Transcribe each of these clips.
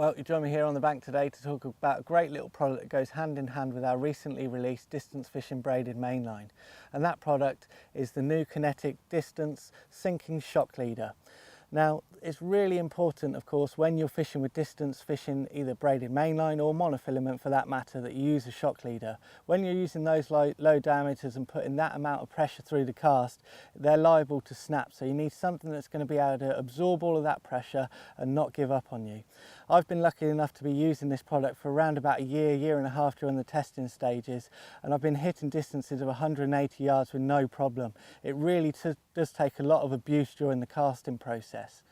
Well, you join me here on the bank today to talk about a great little product that goes hand in hand with our recently released distance fishing braided mainline. And that product is the new Kinetic distance sinking shock leader. Now, it's really important, of course, when you're fishing with distance fishing, either braided mainline or monofilament for that matter, that you use a shock leader. When you're using those low diameters and putting that amount of pressure through the cast, they're liable to snap. So you need something that's going to be able to absorb all of that pressure and not give up on you. I've been lucky enough to be using this product for around about a year and a half during the testing stages, and I've been hitting distances of 180 yards with no problem. It really does take a lot of abuse during the casting process.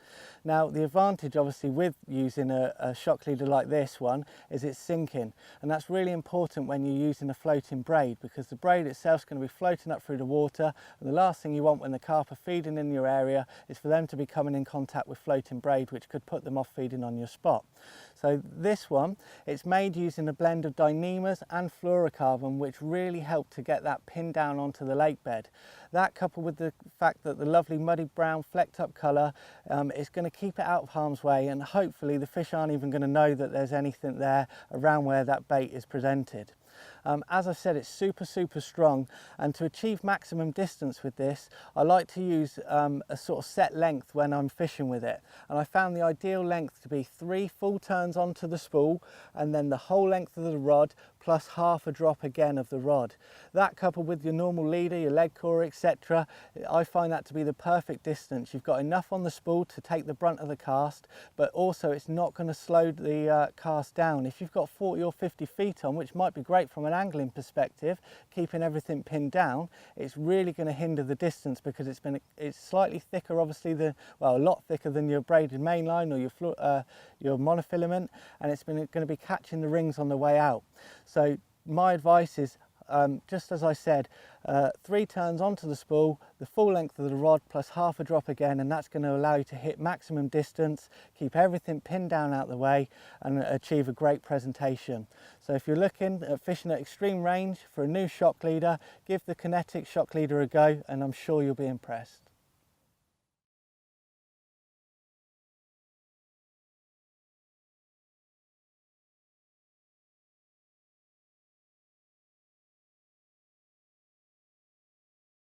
Now, the advantage obviously with using a shock leader like this one is it's sinking, and that's really important when you're using a floating braid, because the braid itself is going to be floating up through the water, and the last thing you want when the carp are feeding in your area is for them to be coming in contact with floating braid, which could put them off feeding on your spot. So this one, it's made using a blend of Dynemas and fluorocarbon, which really help to get that pinned down onto the lake bed. That, coupled with the fact that the lovely muddy brown flecked up colour, is going to keep it out of harm's way, and hopefully the fish aren't even going to know that there's anything there around where that bait is presented. As I said, it's super strong, and to achieve maximum distance with this, I like to use a sort of set length when I'm fishing with it, and I found the ideal length to be 3 full turns onto the spool, and then the whole length of the rod plus half a drop again of the rod. That, coupled with your normal leader, your leg core, etc., I find that to be the perfect distance. You've got enough on the spool to take the brunt of the cast, but also it's not going to slow the cast down. If you've got 40 or 50 feet on, which might be great from an angling perspective, keeping everything pinned down, it's really going to hinder the distance, because it's slightly thicker, obviously, a lot thicker than your braided mainline or your monofilament, and it's going to be catching the rings on the way out. So my advice is, just as I said, 3 turns onto the spool, the full length of the rod plus half a drop again, and that's going to allow you to hit maximum distance, keep everything pinned down out the way, and achieve a great presentation. So if you're looking at fishing at extreme range for a new shock leader, give the Kinetic shock leader a go, and I'm sure you'll be impressed.